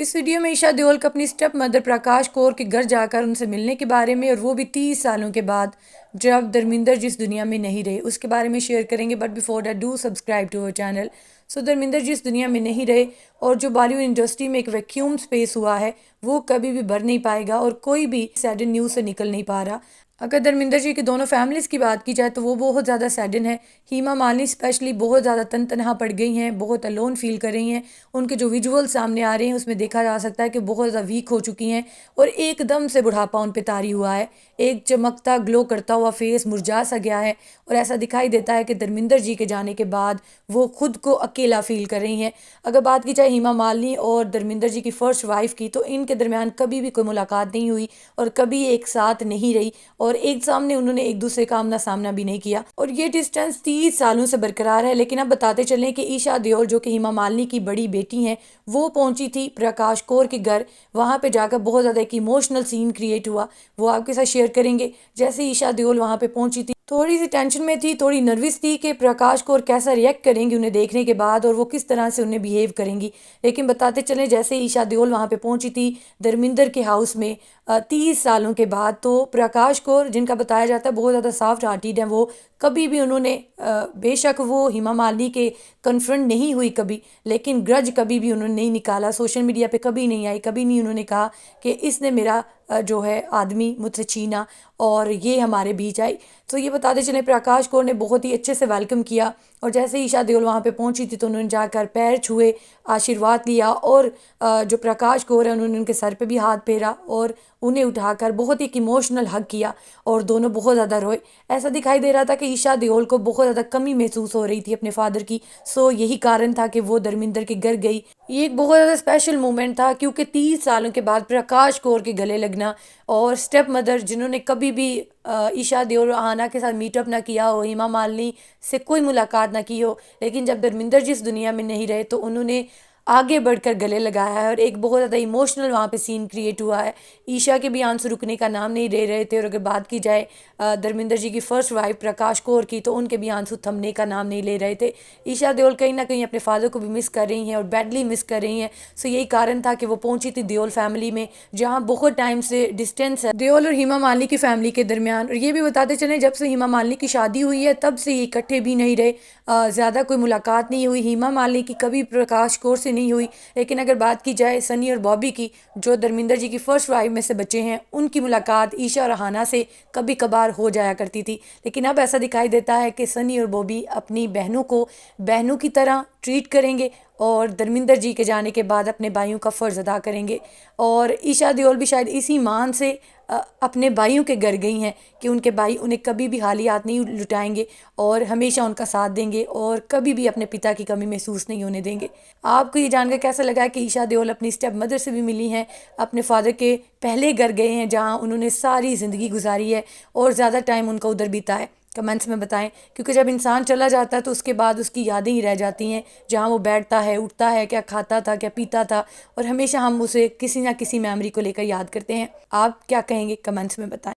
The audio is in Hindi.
इस वीडियो में ईशा देओल को अपनी स्टेप मदर प्रकाश कौर के घर जाकर उनसे मिलने के बारे में, और वो भी 30 सालों के बाद, जब धर्मिंदर जिस दुनिया में नहीं रहे, उसके बारे में शेयर करेंगे। But before that do subscribe to our channel. So Dharminder जिस दुनिया में नहीं रहे और जो बॉलीवुड इंडस्ट्री में एक वैक्यूम स्पेस हुआ है, वो कभी भी भर नहीं पाएगा और कोई भी सैडन न्यूज़ से निकल नहीं पा रहा। अगर धर्मिंदर जी की दोनों फैमिलीज़ की बात की जाए तो वो बहुत ज़्यादा सैडन है। हेमा मालिनी स्पेशली बहुत ज़्यादा तनहा पड़ गई हैं, बहुत अलोन फील कर रही हैं। उनके जो विजुअल सामने आ रहे हैं उसमें देखा जा सकता है कि बहुत ज़्यादा वीक हो चुकी हैं और एकदम से बुढ़ापा उन पे तारी हुआ है। एक चमकता ग्लो करता हुआ फेस मुरझा सा गया है और ऐसा दिखाई देता है कि धर्मिंदर जी के जाने के बाद वो खुद को अकेला फील कर रही हैं। अगर बात की जाए हेमा मालिनी और धर्मिंदर जी की फ़र्स्ट वाइफ की, तो इनके दरमियान कभी भी कोई मुलाकात नहीं हुई और कभी एक साथ नहीं रही और एक सामने उन्होंने एक दूसरे का आमना सामना भी नहीं किया और ये डिस्टेंस 30 सालों से बरकरार है। लेकिन अब बताते चलें कि ईशा देओल, जो कि हेमा मालिनी की बड़ी बेटी हैं, वो पहुंची थी प्रकाश कौर के घर। वहां पे जाकर बहुत ज़्यादा एक इमोशनल सीन क्रिएट हुआ, वो आपके साथ शेयर करेंगे। जैसे ईशा देओल वहां पे पहुंची थी, थोड़ी सी टेंशन में थी, थोड़ी नर्वस थी कि प्रकाश कौर कैसा रिएक्ट करेंगी उन्हें देखने के बाद और वो किस तरह से उन्हें बिहेव करेंगी। लेकिन बताते चलें, जैसे ईशा देओल वहाँ पे पहुंची थी धर्मिंदर के हाउस में 30 सालों के बाद, तो प्रकाश कौर, जिनका बताया जाता है बहुत ज़्यादा सॉफ्ट हार्टेड है, वो कभी भी उन्होंने बेशक वो हेमा मालिनी के कन्फ्रंट नहीं हुई कभी, लेकिन ग्रज कभी भी उन्होंने नहीं निकाला। सोशल मीडिया पे कभी नहीं आई, कभी नहीं उन्होंने कहा कि इसने मेरा जो है आदमी मुझसे छीना और ये हमारे बीच आई। तो ये बताते चले प्रकाश कौर ने बहुत ही अच्छे से वेलकम किया और जैसे ईशा देओल वहाँ पे पहुँची थी तो उन्होंने जाकर पैर छुए, आशीर्वाद लिया और जो प्रकाश कौर है उन्होंने उनके सर पे भी हाथ फेरा और उन्हें उठाकर बहुत ही इमोशनल हग किया और दोनों बहुत ज़्यादा रोए। ऐसा दिखाई दे रहा था कि ईशा देओल को बहुत ज़्यादा कमी महसूस हो रही थी अपने फादर की। सो यही कारण था कि वो धर्मिंदर के घर गई। ये एक बहुत ज़्यादा स्पेशल मोमेंट था क्योंकि 30 सालों के बाद प्रकाश कौर के गले लगना और स्टेप मदर, जिन्होंने कभी भी ईशा देओल आना के साथ मीटअप ना किया हो, हेमा मालिनी से कोई मुलाकात ना की हो, लेकिन जब धर्मिंदर जिस दुनिया में नहीं रहे तो उन्होंने आगे बढ़कर गले लगाया है और एक बहुत ज़्यादा इमोशनल वहाँ पे सीन क्रिएट हुआ है। ईशा के भी आंसू रुकने का नाम नहीं ले रहे थे और अगर बात की जाए धर्मिंदर जी की फ़र्स्ट वाइफ प्रकाश कौर की, तो उनके भी आंसू थमने का नाम नहीं ले रहे थे। ईशा देओल कहीं ना कहीं अपने फादर को भी मिस कर रही हैं और बैडली मिस कर रही हैं। सो यही कारण था कि वो पहुंची थी देओल फैमिली में, जहाँ बहुत टाइम से डिस्टेंस है देओल और हेमा मालिनी की फैमिली के दरमियान। और ये भी बताते चलें, जब से हेमा मालिनी की शादी हुई है तब से ये इकट्ठे भी नहीं रहे, ज़्यादा कोई मुलाकात नहीं हुई। हेमा मालिनी की कभी प्रकाश कौर से नहीं हुई। लेकिन अगर बात की जाए सनी और बॉबी की, जो धर्मिंदर जी की फ़र्स्ट वाइफ में से बच्चे हैं, उनकी मुलाकात ईशा और हाना से कभी कभार हो जाया करती थी। लेकिन अब ऐसा दिखाई देता है कि सनी और बॉबी अपनी बहनों को बहनों की तरह ट्रीट करेंगे और धर्मिंदर जी के जाने के बाद अपने भाइयों का फ़र्ज़ अदा करेंगे। और ईशा देओल भी शायद इसी मान से अपने भाइयों के घर गई हैं कि उनके भाई उन्हें कभी भी खाली हाथ नहीं लुटाएंगे और हमेशा उनका साथ देंगे और कभी भी अपने पिता की कमी महसूस नहीं होने देंगे। आपको ये जानकर कैसा लगा कि ईशा देओल अपनी स्टेप मदर से भी मिली हैं, अपने फादर के पहले घर गए हैं जहाँ उन्होंने सारी ज़िंदगी गुजारी है और ज़्यादा टाइम उनका उधर बीता है? कमेंट्स में बताएं, क्योंकि जब इंसान चला जाता है तो उसके बाद उसकी यादें ही रह जाती हैं, जहाँ वो बैठता है, उठता है, क्या खाता था, क्या पीता था, और हमेशा हम उसे किसी ना किसी मेमोरी को लेकर याद करते हैं। आप क्या कहेंगे? कमेंट्स में बताएं।